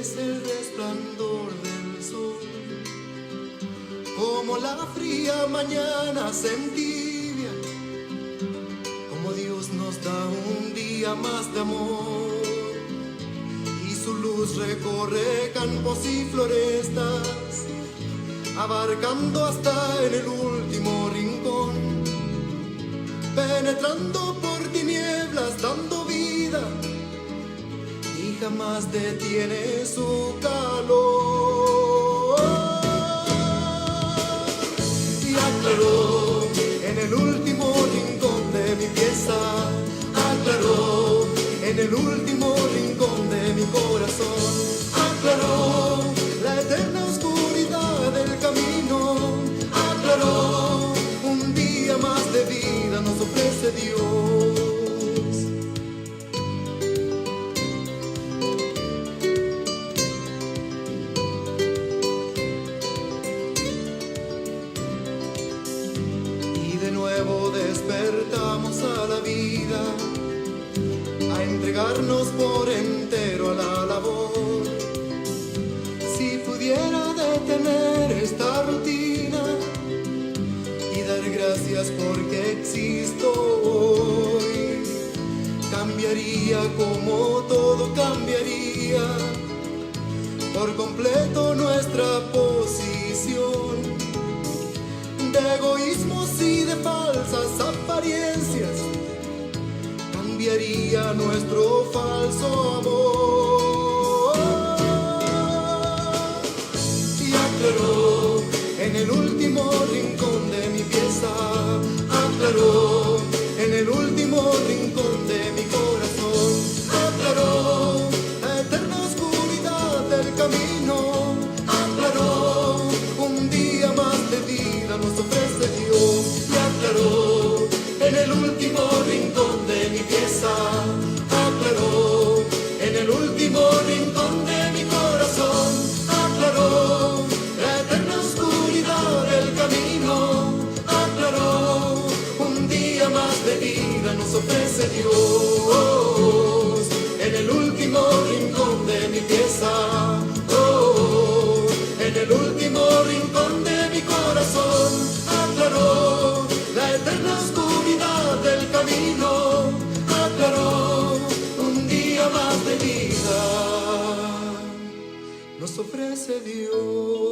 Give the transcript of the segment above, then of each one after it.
es el resplandor del sol. Como la fría mañana se entibia, como Dios nos da un día más de amor, y su luz recorre campos y florestas, abarcando hasta en el último rincón, penetrando por tinieblas, dando vida, y jamás detiene su calor. Y aclaró en el último rincón de mi pieza, aclaró en el último rincón de mi corazón, aclaró la eterna oscuridad del camino, aclaró un día más de vida nos ofrece Dios. Y de nuevo despertamos a la vida, a entregarnos por entero a la labor. Si pudiera detener esta rutina y dar gracias porque existo hoy, cambiaría como todo cambiaría, por completo nuestra posición de egoísmos y de falsas apariencias, cambiaría nuestro falso amor. Y aclaró en el último rincón de mi pieza, aclaró en el último rincón de mi corazón, aclaró la eterna oscuridad del camino, aclaró un día más de vida nos ofrece Dios. Y aclaró en el último rincón de mi pieza, aclaró en el último rincón de mi corazón, aclaró la eterna oscuridad del camino, aclaró un día más de vida nos ofrece Dios. En el último rincón de mi pieza, oh, en el último rincón de mi corazón, aclaró la eterna oscuridad del camino, aclaró un día más de vida nos ofrece Dios.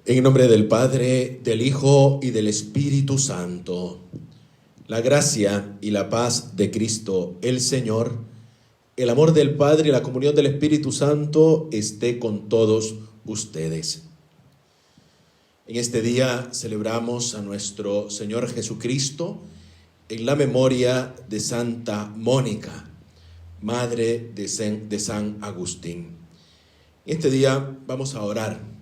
En nombre del Padre, del Hijo y del Espíritu Santo, la gracia y la paz de Cristo el Señor, el amor del Padre y la comunión del Espíritu Santo esté con todos ustedes. En este día celebramos a nuestro Señor Jesucristo en la memoria de Santa Mónica, madre de San Agustín. En este día vamos a orar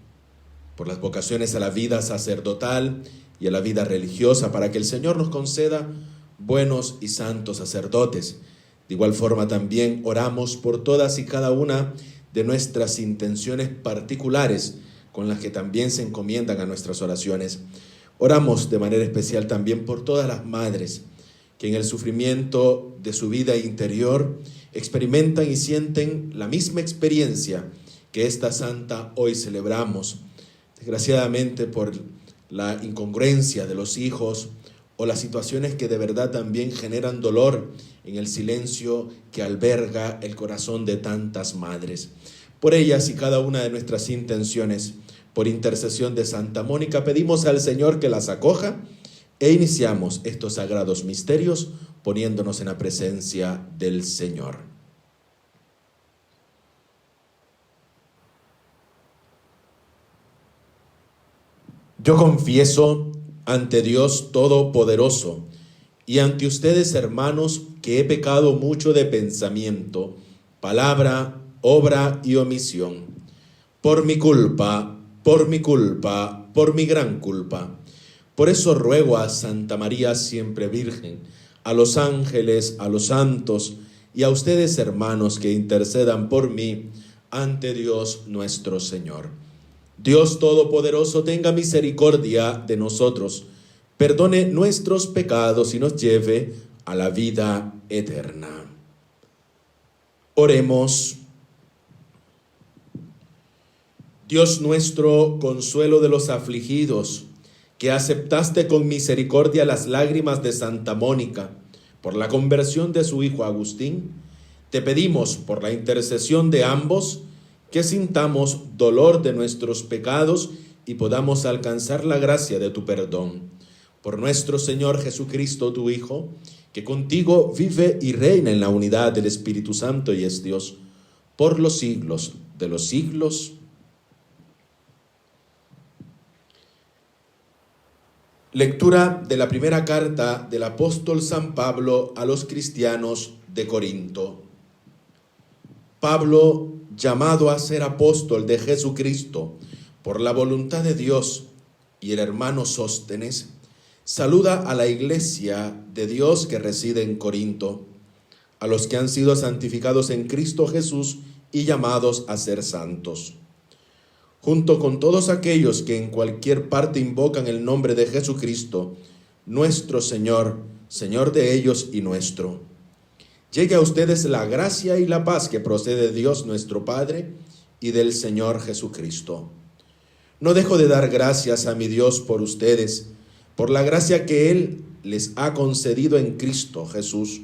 por las vocaciones a la vida sacerdotal y a la vida religiosa, para que el Señor nos conceda buenos y santos sacerdotes. De igual forma también oramos por todas y cada una de nuestras intenciones particulares, con las que también se encomiendan a nuestras oraciones. Oramos de manera especial también por todas las madres que en el sufrimiento de su vida interior experimentan y sienten la misma experiencia que esta santa hoy celebramos. Desgraciadamente, por la incongruencia de los hijos o las situaciones que de verdad también generan dolor en el silencio que alberga el corazón de tantas madres. Por ellas y cada una de nuestras intenciones, por intercesión de Santa Mónica, pedimos al Señor que las acoja e iniciamos estos sagrados misterios poniéndonos en la presencia del Señor. Yo confieso ante Dios Todopoderoso y ante ustedes, hermanos, que he pecado mucho de pensamiento, palabra, obra y omisión. Por mi culpa, por mi gran culpa. Por eso ruego a Santa María siempre Virgen, a los ángeles, a los santos y a ustedes, hermanos, que intercedan por mí ante Dios nuestro Señor. Dios Todopoderoso tenga misericordia de nosotros, perdone nuestros pecados y nos lleve a la vida eterna. Oremos. Dios nuestro, consuelo de los afligidos, que aceptaste con misericordia las lágrimas de Santa Mónica por la conversión de su hijo Agustín, te pedimos por la intercesión de ambos que sintamos dolor de nuestros pecados y podamos alcanzar la gracia de tu perdón. Por nuestro Señor Jesucristo, tu Hijo, que contigo vive y reina en la unidad del Espíritu Santo y es Dios, por los siglos de los siglos. Lectura de la primera carta del apóstol San Pablo a los cristianos de Corinto. Pablo, llamado a ser apóstol de Jesucristo por la voluntad de Dios, y el hermano Sóstenes, saluda a la iglesia de Dios que reside en Corinto, a los que han sido santificados en Cristo Jesús y llamados a ser santos, junto con todos aquellos que en cualquier parte invocan el nombre de Jesucristo, nuestro Señor, Señor de ellos y nuestro. Llegue a ustedes la gracia y la paz que procede de Dios nuestro Padre y del Señor Jesucristo. No dejo de dar gracias a mi Dios por ustedes, por la gracia que Él les ha concedido en Cristo Jesús.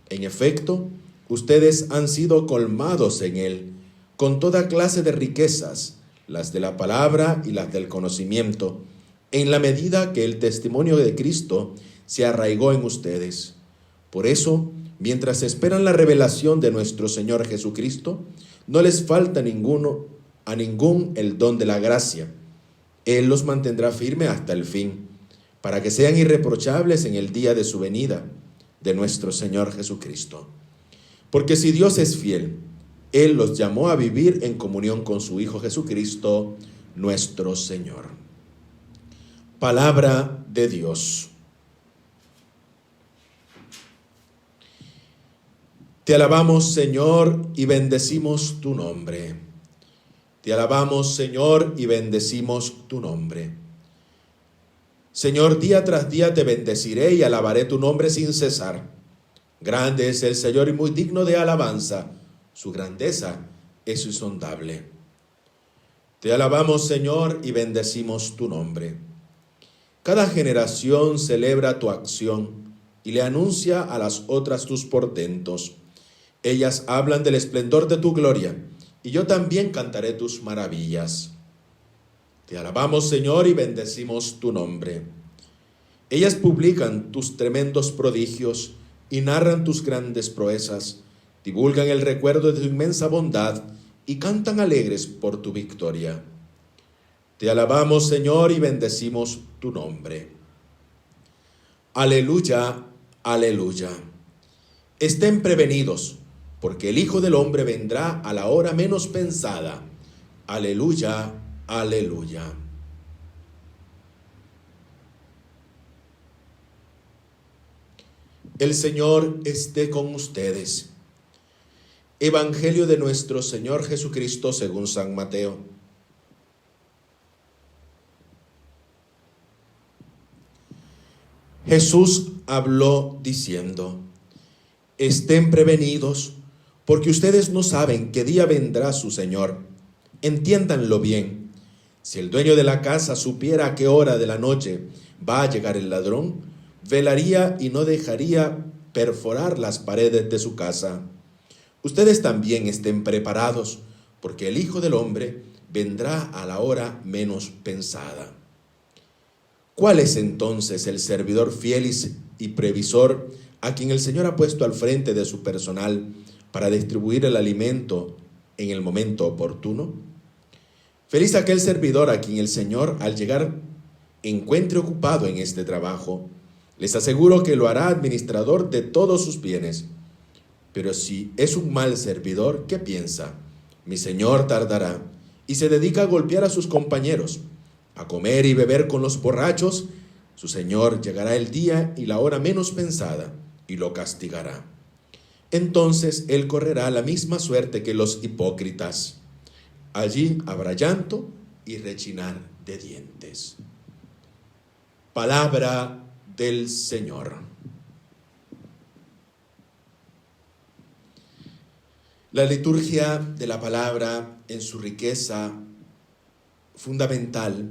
En efecto, ustedes han sido colmados en Él, con toda clase de riquezas, las de la palabra y las del conocimiento, en la medida que el testimonio de Cristo se arraigó en ustedes. Por eso, mientras esperan la revelación de nuestro Señor Jesucristo, no les falta a ningún el don de la gracia. Él los mantendrá firme hasta el fin, para que sean irreprochables en el día de su venida, de nuestro Señor Jesucristo. Porque si Dios es fiel, Él los llamó a vivir en comunión con su Hijo Jesucristo, nuestro Señor. Palabra de Dios. Te alabamos, Señor, y bendecimos tu nombre. Te alabamos, Señor, y bendecimos tu nombre. Señor, día tras día te bendeciré y alabaré tu nombre sin cesar. Grande es el Señor y muy digno de alabanza. Su grandeza es insondable. Te alabamos, Señor, y bendecimos tu nombre. Cada generación celebra tu acción y le anuncia a las otras tus portentos. Ellas hablan del esplendor de tu gloria, y yo también cantaré tus maravillas. Te alabamos, Señor, y bendecimos tu nombre. Ellas publican tus tremendos prodigios y narran tus grandes proezas, divulgan el recuerdo de tu inmensa bondad y cantan alegres por tu victoria. Te alabamos, Señor, y bendecimos tu nombre. Aleluya, aleluya. Estén prevenidos, porque el Hijo del Hombre vendrá a la hora menos pensada. Aleluya, aleluya. El Señor esté con ustedes. Evangelio de nuestro Señor Jesucristo según San Mateo. Jesús habló diciendo: estén prevenidos, porque ustedes no saben qué día vendrá su Señor. Entiéndanlo bien. Si el dueño de la casa supiera a qué hora de la noche va a llegar el ladrón, velaría y no dejaría perforar las paredes de su casa. Ustedes también estén preparados, porque el Hijo del Hombre vendrá a la hora menos pensada. ¿Cuál es entonces el servidor fiel y previsor a quien el Señor ha puesto al frente de su personal para distribuir el alimento en el momento oportuno? Feliz aquel servidor a quien el Señor, al llegar, encuentre ocupado en este trabajo. Les aseguro que lo hará administrador de todos sus bienes. Pero si es un mal servidor, ¿qué piensa? Mi Señor tardará, y se dedica a golpear a sus compañeros, a comer y beber con los borrachos, Su Señor llegará el día y la hora menos pensada y lo castigará. Entonces él correrá la misma suerte que los hipócritas. Allí habrá llanto y rechinar de dientes. Palabra del Señor. La liturgia de la palabra en su riqueza fundamental,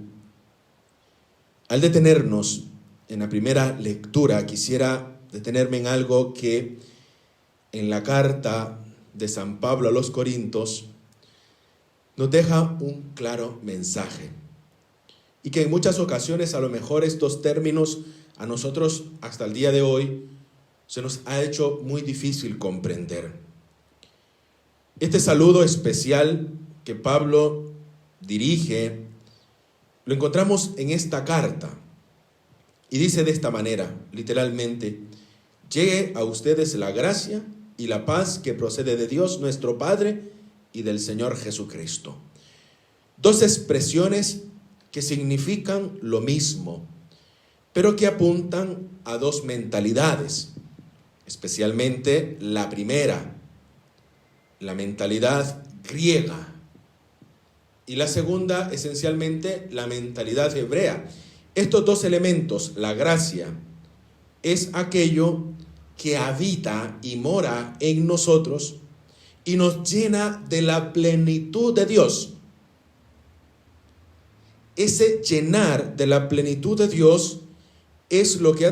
al detenernos en la primera lectura, quisiera detenerme en algo que en la carta de San Pablo a los Corintios nos deja un claro mensaje. Y que en muchas ocasiones a lo mejor estos términos a nosotros hasta el día de hoy se nos ha hecho muy difícil comprender. Este saludo especial que Pablo dirige lo encontramos en esta carta y dice de esta manera, literalmente: llegue a ustedes la gracia y la paz que procede de Dios nuestro Padre y del Señor Jesucristo. Dos expresiones que significan lo mismo, pero que apuntan a dos mentalidades, especialmente la primera, la mentalidad griega, y la segunda, esencialmente, la mentalidad hebrea. Estos dos elementos, la gracia, es aquello que habita y mora en nosotros y nos llena de la plenitud de Dios. Ese llenar de la plenitud de Dios es lo que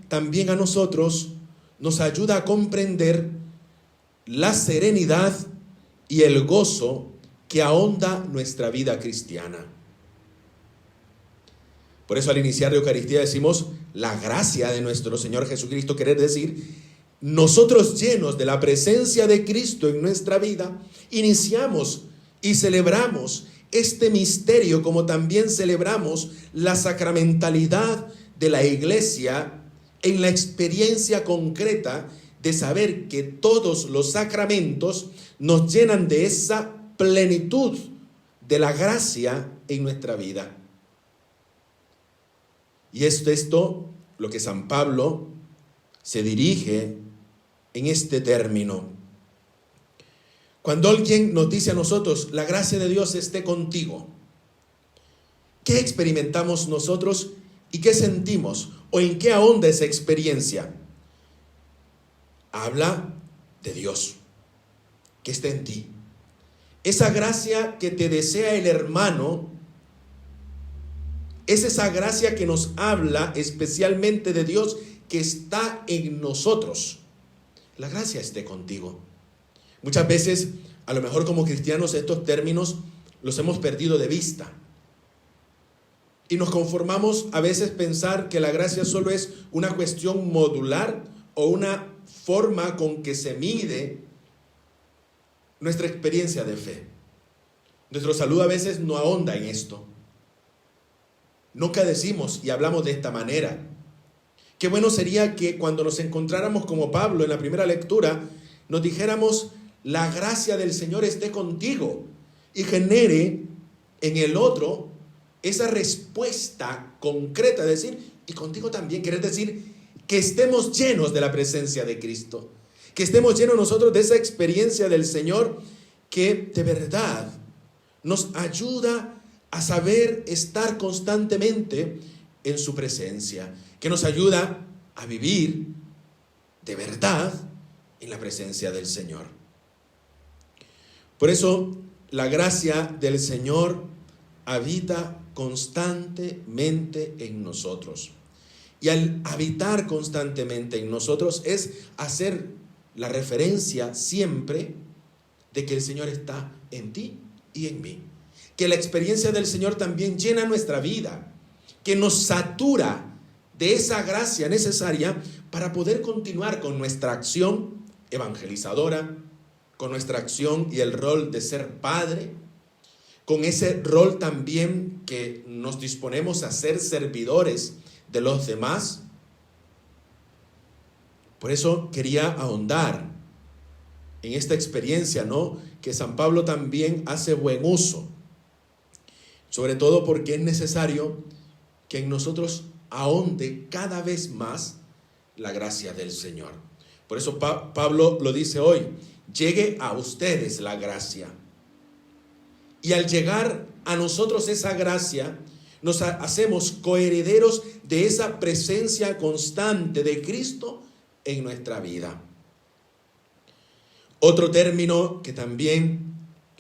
también a nosotros nos ayuda a comprender la serenidad y el gozo que ahonda nuestra vida cristiana. Por eso al iniciar la Eucaristía decimos la gracia de nuestro Señor Jesucristo, querer decir, nosotros llenos de la presencia de Cristo en nuestra vida, iniciamos y celebramos este misterio, como también celebramos la sacramentalidad de la Iglesia en la experiencia concreta de saber que todos los sacramentos nos llenan de esa plenitud de la gracia en nuestra vida. Y es esto lo que San Pablo se dirige en este término. Cuando alguien nos dice a nosotros, la gracia de Dios esté contigo, ¿qué experimentamos nosotros y qué sentimos? ¿O en qué ahonda esa experiencia? Habla de Dios, que está en ti. Esa gracia que te desea el hermano, es esa gracia que nos habla especialmente de Dios que está en nosotros. La gracia esté contigo. Muchas veces, a lo mejor como cristianos, estos términos los hemos perdido de vista. Y nos conformamos a veces pensar que la gracia solo es una cuestión modular o una forma con que se mide nuestra experiencia de fe. Nuestro saludo a veces no ahonda en esto. Nunca decimos y hablamos de esta manera. Qué bueno sería que cuando nos encontráramos como Pablo en la primera lectura, nos dijéramos, la gracia del Señor esté contigo, y genere en el otro esa respuesta concreta, de decir, y contigo también, querer decir que estemos llenos de la presencia de Cristo, que estemos llenos nosotros de esa experiencia del Señor que de verdad nos ayuda a saber estar constantemente en su presencia, que nos ayuda a vivir de verdad en la presencia del Señor. Por eso la gracia del Señor habita constantemente en nosotros. Y al habitar constantemente en nosotros es hacer la referencia siempre de que el Señor está en ti y en mí. Que la experiencia del Señor también llena nuestra vida, que nos satura de esa gracia necesaria para poder continuar con nuestra acción evangelizadora, con nuestra acción y el rol de ser padre, con ese rol también que nos disponemos a ser servidores de los demás. Por eso quería ahondar en esta experiencia, ¿no?, que San Pablo también hace buen uso, sobre todo porque es necesario que en nosotros ahonde cada vez más la gracia del Señor. Por eso Pablo lo dice hoy: llegue a ustedes la gracia. Y al llegar a nosotros esa gracia, nos hacemos coherederos de esa presencia constante de Cristo en nuestra vida. Otro término que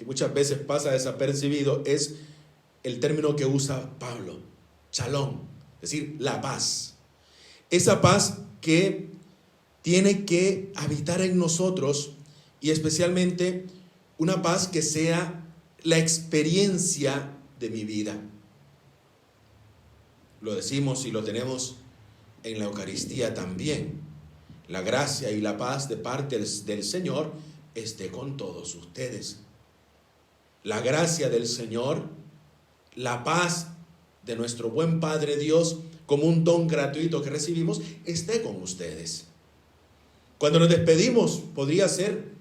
muchas veces pasa desapercibido es el término que usa Pablo: shalom, es decir, la paz. Esa paz que tiene que habitar en nosotros, y especialmente una paz que sea la experiencia de mi vida. Lo decimos y lo tenemos en la Eucaristía también: la gracia y la paz de parte del Señor esté con todos ustedes. La gracia del Señor, la paz de nuestro buen Padre Dios, como un don gratuito que recibimos, esté con ustedes. Cuando nos despedimos, podría ser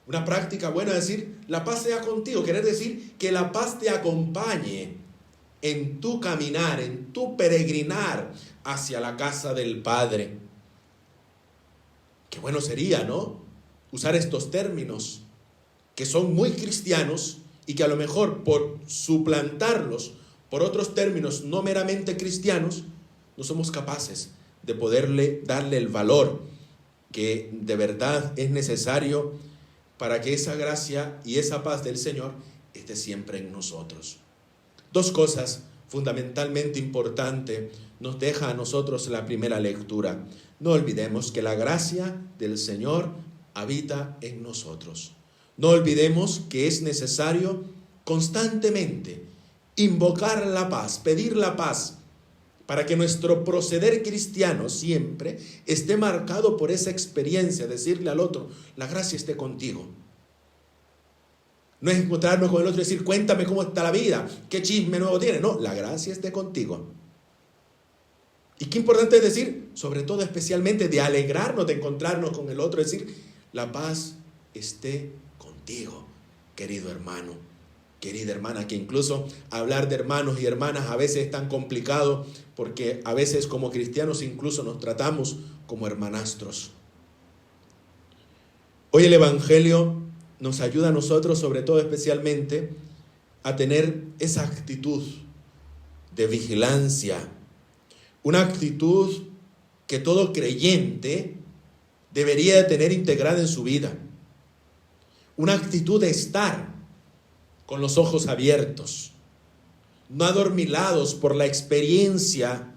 una práctica buena decir: la paz sea contigo. Querer decir que la paz te acompañe en tu caminar, en tu peregrinar hacia la casa del Padre. Qué bueno sería, ¿no?, usar estos términos que son muy cristianos y que a lo mejor por suplantarlos por otros términos no meramente cristianos, no somos capaces de poderle darle el valor que de verdad es necesario para que esa gracia y esa paz del Señor esté siempre en nosotros. Dos cosas fundamentalmente importantes nos deja a nosotros la primera lectura. No olvidemos que la gracia del Señor habita en nosotros. No olvidemos que es necesario constantemente invocar la paz, pedir la paz, para que nuestro proceder cristiano siempre esté marcado por esa experiencia, decirle al otro: la gracia esté contigo. No es encontrarnos con el otro y decir: cuéntame cómo está la vida, qué chisme nuevo tiene. No, la gracia esté contigo. Y qué importante es decir, sobre todo especialmente, de alegrarnos de encontrarnos con el otro, decir: la paz esté contigo, querido hermano, querida hermana. Que incluso hablar de hermanos y hermanas a veces es tan complicado, porque a veces como cristianos incluso nos tratamos como hermanastros. Hoy el Evangelio nos ayuda a nosotros, sobre todo especialmente, a tener esa actitud de vigilancia, una actitud que todo creyente debería de tener integrada en su vida, una actitud de estar con los ojos abiertos, no adormilados por la experiencia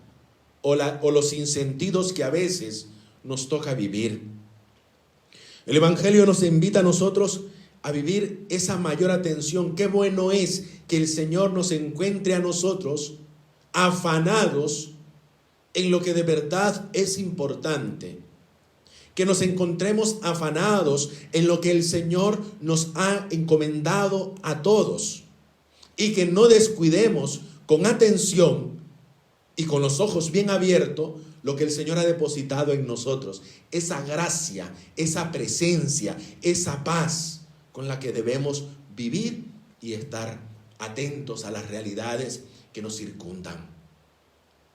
o los sinsentidos que a veces nos toca vivir. El Evangelio nos invita a nosotros a vivir esa mayor atención. Qué bueno es que el Señor nos encuentre a nosotros afanados en lo que de verdad es importante. Que nos encontremos afanados en lo que el Señor nos ha encomendado a todos. Y que no descuidemos con atención y con los ojos bien abiertos lo que el Señor ha depositado en nosotros. Esa gracia, esa presencia, esa paz con la que debemos vivir y estar atentos a las realidades que nos circundan.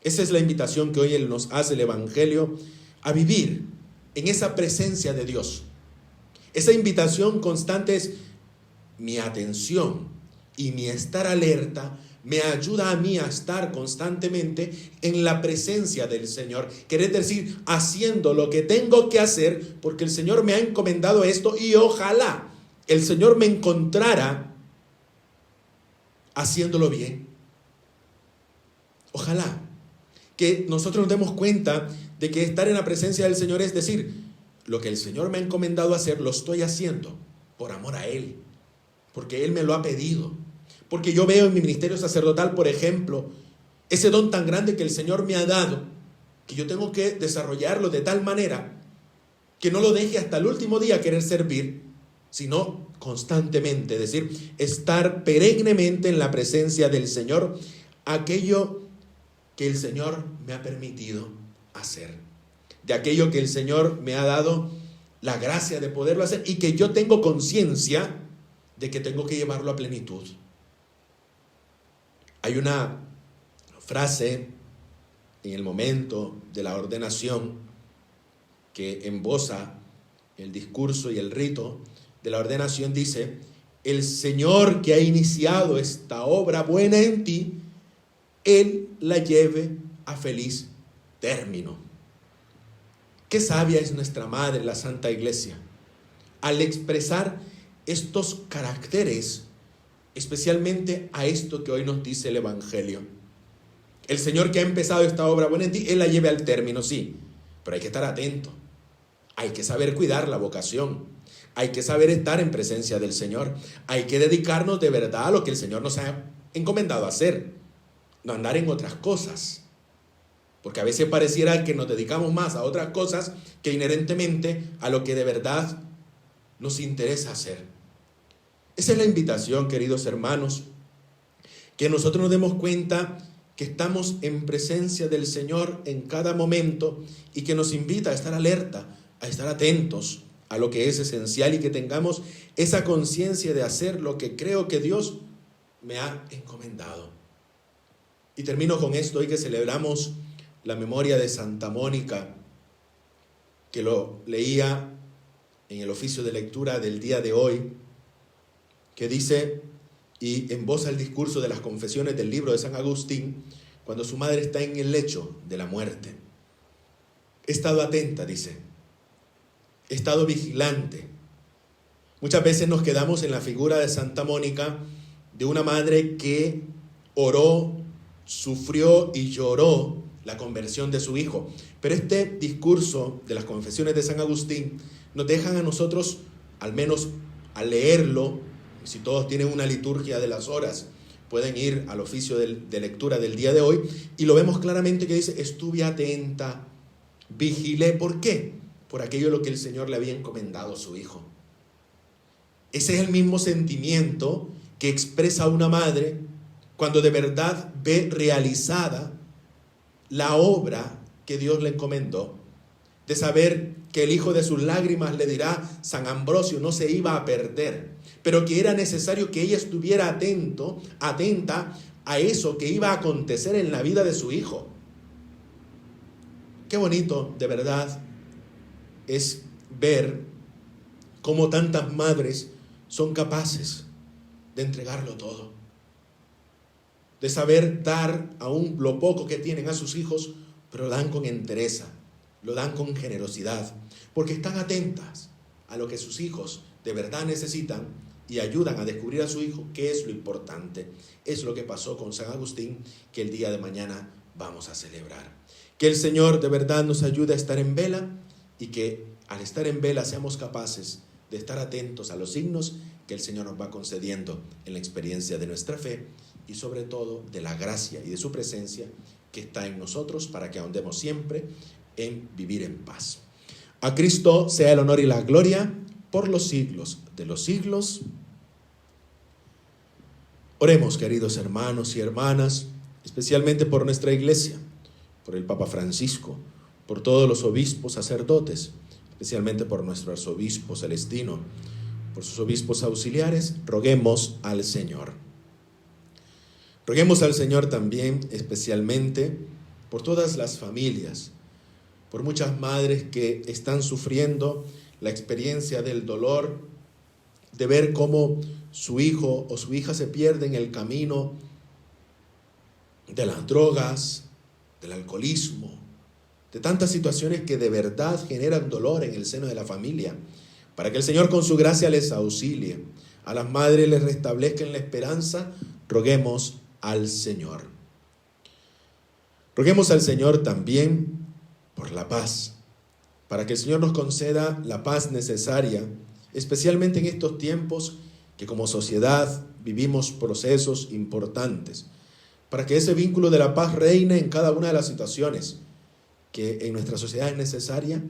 Esa es la invitación que hoy nos hace el Evangelio, a vivir en esa presencia de Dios. Esa invitación constante es: mi atención y mi estar alerta me ayuda a mí a estar constantemente en la presencia del Señor. Querer decir, haciendo lo que tengo que hacer, porque el Señor me ha encomendado esto, y ojalá el Señor me encontrara haciéndolo bien. Ojalá que nosotros nos demos cuenta de que estar en la presencia del Señor es decir: lo que el Señor me ha encomendado hacer, lo estoy haciendo por amor a Él, porque Él me lo ha pedido, porque yo veo en mi ministerio sacerdotal, por ejemplo, ese don tan grande que el Señor me ha dado, que yo tengo que desarrollarlo de tal manera que no lo deje hasta el último día querer servir, sino constantemente, es decir, estar perennemente en la presencia del Señor, aquello que el Señor me ha permitido hacer, de aquello que el Señor me ha dado la gracia de poderlo hacer y que yo tengo conciencia de que tengo que llevarlo a plenitud. Hay una frase en el momento de la ordenación, que emboza el discurso y el rito de la ordenación, dice: el Señor que ha iniciado esta obra buena en ti, Él la lleve a feliz término. Qué sabia es nuestra Madre, la Santa Iglesia, al expresar estos caracteres, especialmente a esto que hoy nos dice el Evangelio. El Señor que ha empezado esta obra buena en ti, Él la lleve al término, sí, pero hay que estar atento, hay que saber cuidar la vocación, hay que saber estar en presencia del Señor, hay que dedicarnos de verdad a lo que el Señor nos ha encomendado a hacer, no andar en otras cosas, porque a veces pareciera que nos dedicamos más a otras cosas que inherentemente a lo que de verdad nos interesa hacer. Esa es la invitación, queridos hermanos, que nosotros nos demos cuenta que estamos en presencia del Señor en cada momento y que nos invita a estar alerta, a estar atentos a lo que es esencial y que tengamos esa conciencia de hacer lo que creo que Dios me ha encomendado. Y termino con esto, hoy que celebramos la memoria de Santa Mónica, que lo leía en el oficio de lectura del día de hoy, que dice, y emboza el discurso de las confesiones del libro de San Agustín, cuando su madre está en el lecho de la muerte. He estado atenta, dice, he estado vigilante. Muchas veces nos quedamos en la figura de Santa Mónica, de una madre que oró, sufrió y lloró la conversión de su hijo. Pero este discurso de las confesiones de San Agustín nos dejan a nosotros, al menos al leerlo, si todos tienen una liturgia de las horas, pueden ir al oficio de lectura del día de hoy, y lo vemos claramente que dice: estuve atenta, vigilé. ¿Por qué? Por aquello lo que el Señor le había encomendado a su hijo. Ese es el mismo sentimiento que expresa una madre cuando de verdad ve realizada la obra que Dios le encomendó, de saber que el hijo de sus lágrimas, le dirá San Ambrosio, no se iba a perder, pero que era necesario que ella estuviera atenta a eso que iba a acontecer en la vida de su hijo. Qué bonito, de verdad, es ver cómo tantas madres son capaces de entregarlo todo, de saber dar aún lo poco que tienen a sus hijos, pero lo dan con entereza, lo dan con generosidad, porque están atentas a lo que sus hijos de verdad necesitan y ayudan a descubrir a su hijo qué es lo importante. Es lo que pasó con San Agustín, que el día de mañana vamos a celebrar. Que el Señor de verdad nos ayude a estar en vela y que al estar en vela seamos capaces de estar atentos a los signos que el Señor nos va concediendo en la experiencia de nuestra fe y sobre todo de la gracia y de su presencia que está en nosotros para que ahondemos siempre en vivir en paz. A Cristo sea el honor y la gloria por los siglos de los siglos. Oremos, queridos hermanos y hermanas, especialmente por nuestra iglesia, por el Papa Francisco, por todos los obispos sacerdotes, especialmente por nuestro arzobispo Celestino, por sus obispos auxiliares. Roguemos al Señor. Roguemos al Señor también especialmente por todas las familias, por muchas madres que están sufriendo la experiencia del dolor, de ver cómo su hijo o su hija se pierde en el camino de las drogas, del alcoholismo, de tantas situaciones que de verdad generan dolor en el seno de la familia, para que el Señor con su gracia les auxilie, a las madres les restablezca en la esperanza. Roguemos al Señor. Roguemos al Señor también por la paz, para que el Señor nos conceda la paz necesaria, especialmente en estos tiempos que como sociedad vivimos procesos importantes, para que ese vínculo de la paz reine en cada una de las situaciones que en nuestra sociedad es necesaria,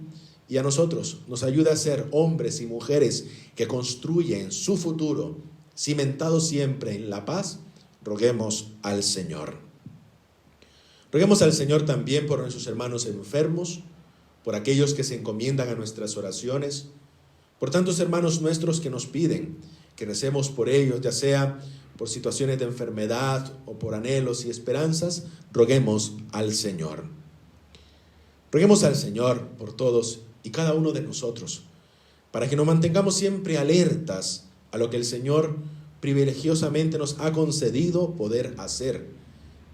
y a nosotros nos ayude a ser hombres y mujeres que construyen su futuro cimentado siempre en la paz. Roguemos al Señor. Roguemos al Señor también por nuestros hermanos enfermos, por aquellos que se encomiendan a nuestras oraciones, por tantos hermanos nuestros que nos piden que recemos por ellos, ya sea por situaciones de enfermedad o por anhelos y esperanzas. Roguemos al Señor. Roguemos al Señor por todos y cada uno de nosotros, para que nos mantengamos siempre alertas a lo que el Señor privilegiosamente nos ha concedido poder hacer,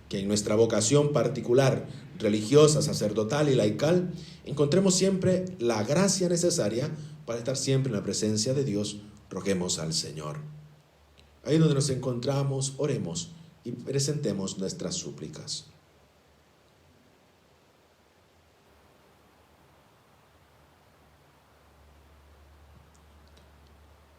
que en nuestra vocación particular, religiosa, sacerdotal y laical, encontremos siempre la gracia necesaria para estar siempre en la presencia de Dios. Roguemos al Señor. Ahí donde nos encontramos, oremos y presentemos nuestras súplicas.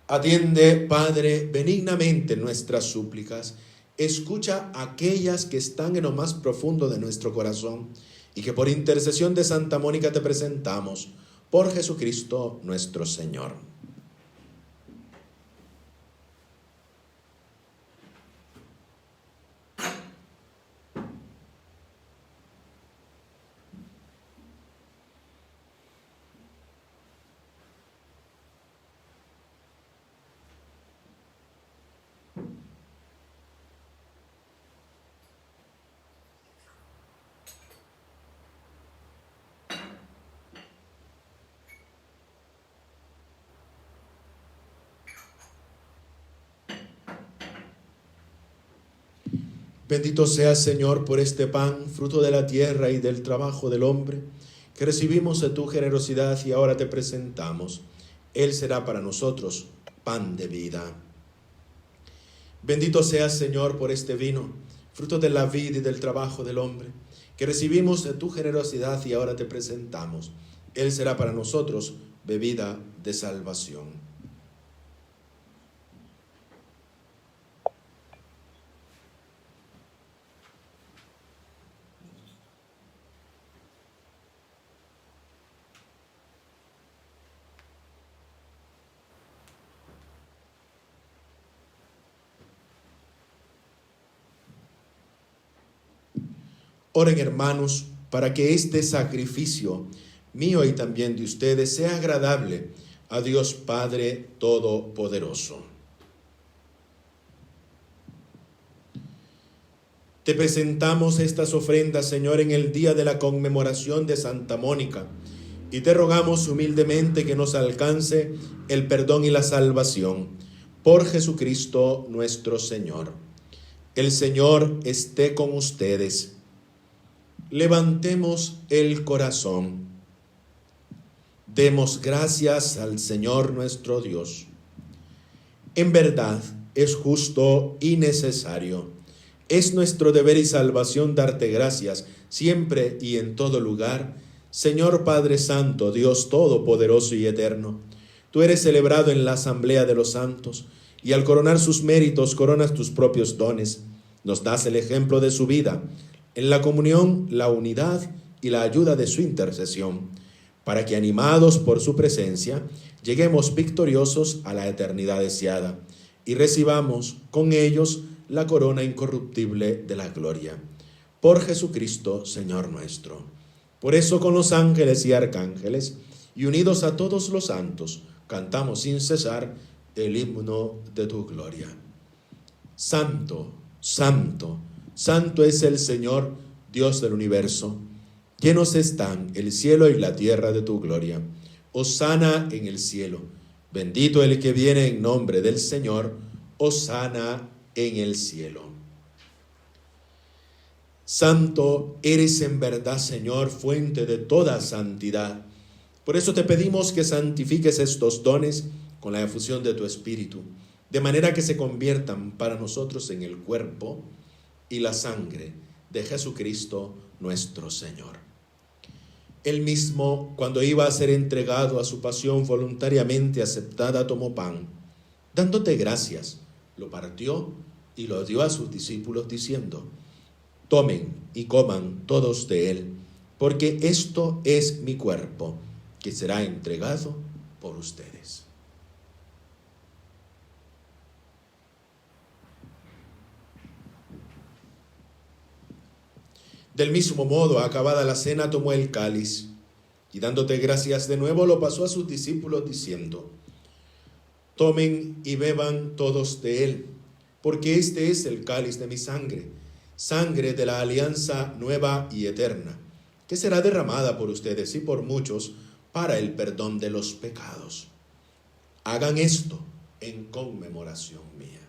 Atiende, Padre, benignamente nuestras súplicas. Escucha aquellas que están en lo más profundo de nuestro corazón y que por intercesión de Santa Mónica te presentamos. Por Jesucristo nuestro Señor. Bendito seas, Señor, por este pan, fruto de la tierra y del trabajo del hombre, que recibimos de tu generosidad y ahora te presentamos. Él será para nosotros pan de vida. Bendito seas, Señor, por este vino, fruto de la vid y del trabajo del hombre, que recibimos de tu generosidad y ahora te presentamos. Él será para nosotros bebida de salvación. Oren, hermanos, para que este sacrificio mío y también de ustedes sea agradable a Dios Padre Todopoderoso. Te presentamos estas ofrendas, Señor, en el día de la conmemoración de Santa Mónica, y te rogamos humildemente que nos alcance el perdón y la salvación por Jesucristo nuestro Señor. El Señor esté con ustedes. Levantemos el corazón. Demos gracias al Señor nuestro Dios. En verdad es justo y necesario. Es nuestro deber y salvación darte gracias siempre y en todo lugar, Señor Padre Santo, Dios Todopoderoso y Eterno. Tú eres celebrado en la asamblea de los santos y al coronar sus méritos coronas tus propios dones. Nos das el ejemplo de su vida, en la comunión, la unidad y la ayuda de su intercesión, para que animados por su presencia, lleguemos victoriosos a la eternidad deseada y recibamos con ellos la corona incorruptible de la gloria. Por Jesucristo, Señor nuestro. Por eso con los ángeles y arcángeles, y unidos a todos los santos, cantamos sin cesar el himno de tu gloria. Santo, santo, santo es el Señor, Dios del universo. Llenos están el cielo y la tierra de tu gloria. Hosana en el cielo. Bendito el que viene en nombre del Señor. Hosana en el cielo. Santo eres en verdad, Señor, fuente de toda santidad. Por eso te pedimos que santifiques estos dones con la efusión de tu Espíritu, de manera que se conviertan para nosotros en el cuerpo y la sangre de Jesucristo nuestro Señor. Él mismo, cuando iba a ser entregado a su pasión voluntariamente aceptada, tomó pan, dándote gracias, lo partió y lo dio a sus discípulos diciendo: tomen y coman todos de él, porque esto es mi cuerpo, que será entregado por ustedes. Del mismo modo, acabada la cena, tomó el cáliz y dándote gracias de nuevo, lo pasó a sus discípulos diciendo: tomen y beban todos de él, porque este es el cáliz de mi sangre, sangre de la alianza nueva y eterna, que será derramada por ustedes y por muchos para el perdón de los pecados. Hagan esto en conmemoración mía.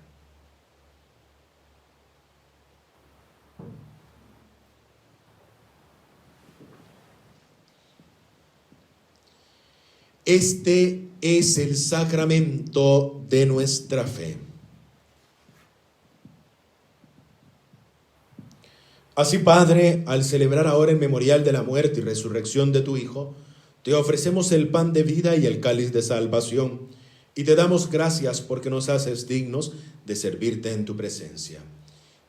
Este es el sacramento de nuestra fe. Así, Padre, al celebrar ahora el memorial de la muerte y resurrección de tu Hijo, te ofrecemos el pan de vida y el cáliz de salvación, y te damos gracias porque nos haces dignos de servirte en tu presencia.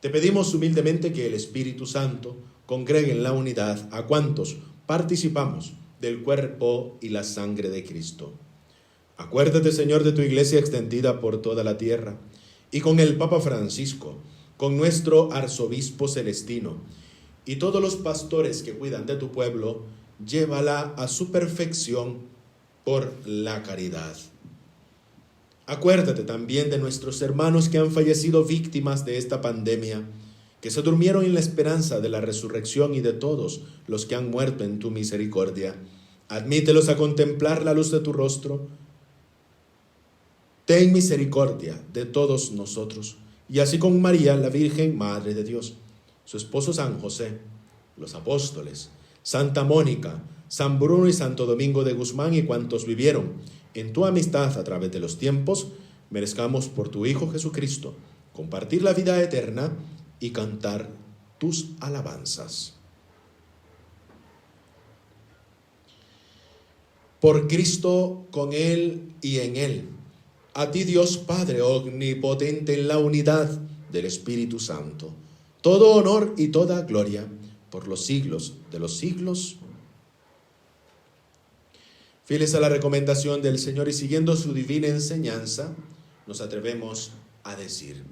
Te pedimos humildemente que el Espíritu Santo congregue en la unidad a cuantos participamos del cuerpo y la sangre de Cristo. Acuérdate, Señor, de tu iglesia extendida por toda la tierra, y con el Papa Francisco, con nuestro arzobispo Celestino, y todos los pastores que cuidan de tu pueblo, llévala a su perfección por la caridad. Acuérdate también de nuestros hermanos que han fallecido víctimas de esta pandemia, que se durmieron en la esperanza de la resurrección, y de todos los que han muerto en tu misericordia. Admítelos a contemplar la luz de tu rostro. Ten misericordia de todos nosotros, y así con María, la Virgen Madre de Dios, su esposo San José, los apóstoles, Santa Mónica, San Bruno y Santo Domingo de Guzmán, y cuantos vivieron en tu amistad a través de los tiempos, merezcamos por tu Hijo Jesucristo compartir la vida eterna y cantar tus alabanzas. Por Cristo, con Él y en Él, a ti Dios Padre omnipotente, en la unidad del Espíritu Santo, todo honor y toda gloria por los siglos de los siglos. Fieles a la recomendación del Señor y siguiendo su divina enseñanza, nos atrevemos a decir: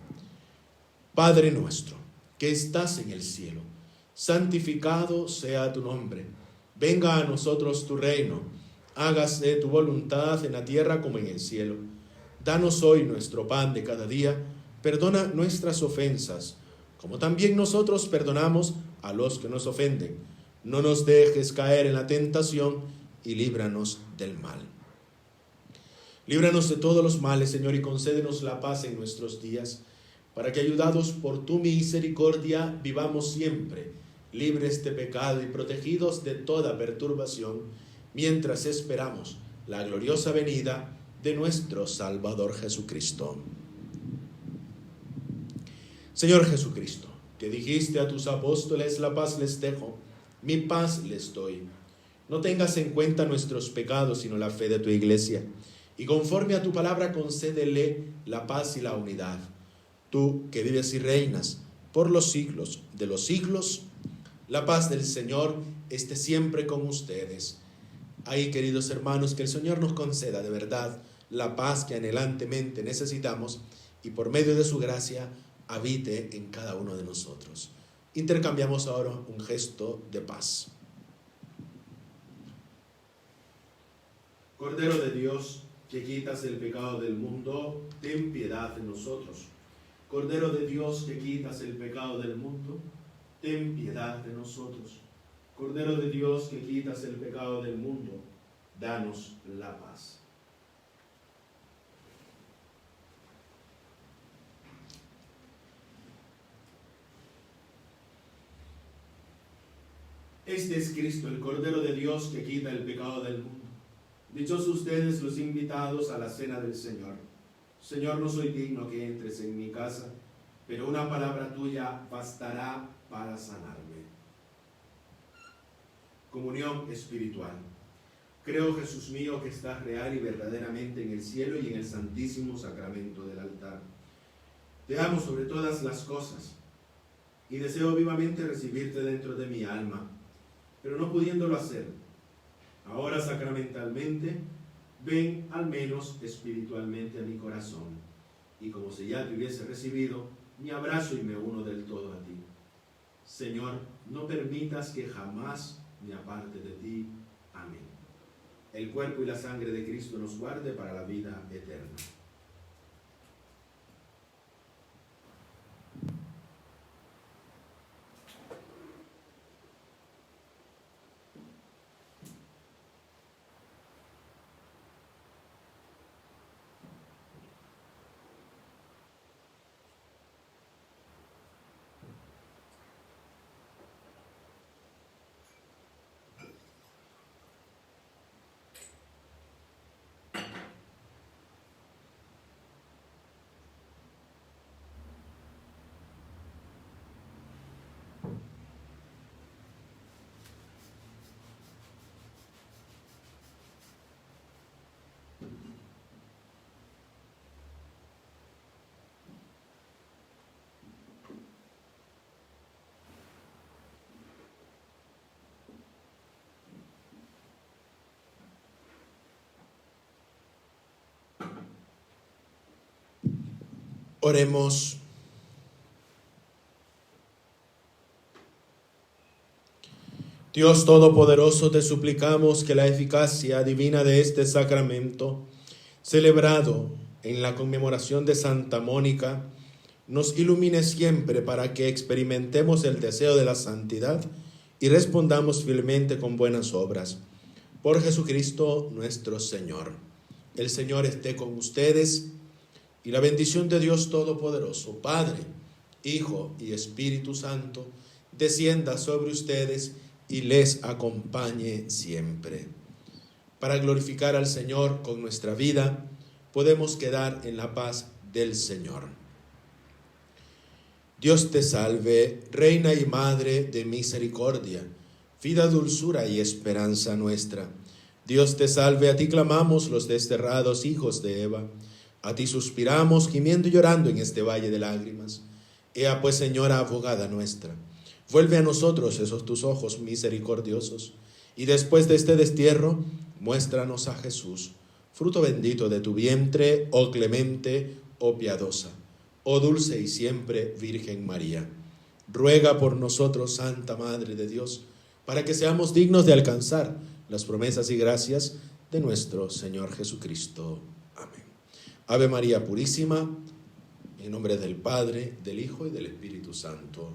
Padre nuestro, que estás en el cielo, santificado sea tu nombre. Venga a nosotros tu reino. Hágase tu voluntad en la tierra como en el cielo. Danos hoy nuestro pan de cada día. Perdona nuestras ofensas, como también nosotros perdonamos a los que nos ofenden. No nos dejes caer en la tentación y líbranos del mal. Líbranos de todos los males, Señor, y concédenos la paz en nuestros días, para que, ayudados por tu misericordia, vivamos siempre libres de pecado y protegidos de toda perturbación, mientras esperamos la gloriosa venida de nuestro Salvador Jesucristo. Señor Jesucristo, que dijiste a tus apóstoles: la paz les dejo, mi paz les doy. No tengas en cuenta nuestros pecados, sino la fe de tu iglesia, y conforme a tu palabra concédele la paz y la unidad. Tú que vives y reinas por los siglos de los siglos, la paz del Señor esté siempre con ustedes. Ahí, queridos hermanos, que el Señor nos conceda de verdad la paz que anhelantemente necesitamos, y por medio de su gracia habite en cada uno de nosotros. Intercambiamos ahora un gesto de paz. Cordero de Dios, que quitas el pecado del mundo, ten piedad de nosotros. Cordero de Dios, que quitas el pecado del mundo, ten piedad de nosotros. Cordero de Dios, que quitas el pecado del mundo, danos la paz. Este es Cristo, el Cordero de Dios, que quita el pecado del mundo. Dichosos ustedes los invitados a la cena del Señor. Señor, no soy digno que entres en mi casa, pero una palabra tuya bastará para sanarme. Comunión espiritual. Creo, Jesús mío, que estás real y verdaderamente en el cielo y en el santísimo sacramento del altar. Te amo sobre todas las cosas y deseo vivamente recibirte dentro de mi alma, pero no pudiéndolo hacer ahora sacramentalmente, ven al menos espiritualmente a mi corazón, y como si ya te hubiese recibido, me abrazo y me uno del todo a ti. Señor, no permitas que jamás me aparte de ti. Amén. El cuerpo y la sangre de Cristo nos guarde para la vida eterna. Oremos. Dios Todopoderoso, te suplicamos que la eficacia divina de este sacramento, celebrado en la conmemoración de Santa Mónica, nos ilumine siempre para que experimentemos el deseo de la santidad y respondamos fielmente con buenas obras. Por Jesucristo nuestro Señor. El Señor esté con ustedes y la bendición de Dios Todopoderoso, Padre, Hijo y Espíritu Santo, descienda sobre ustedes y les acompañe siempre. Para glorificar al Señor con nuestra vida, podemos quedar en la paz del Señor. Dios te salve, Reina y Madre de misericordia, vida, dulzura y esperanza nuestra. Dios te salve, a ti clamamos los desterrados hijos de Eva, a ti suspiramos, gimiendo y llorando en este valle de lágrimas. Ea pues, Señora abogada nuestra, vuelve a nosotros esos tus ojos misericordiosos, y después de este destierro, muéstranos a Jesús, fruto bendito de tu vientre, oh clemente, oh piadosa, oh dulce y siempre Virgen María. Ruega por nosotros, Santa Madre de Dios, para que seamos dignos de alcanzar las promesas y gracias de nuestro Señor Jesucristo. Amén. Ave María Purísima, en nombre del Padre, del Hijo y del Espíritu Santo.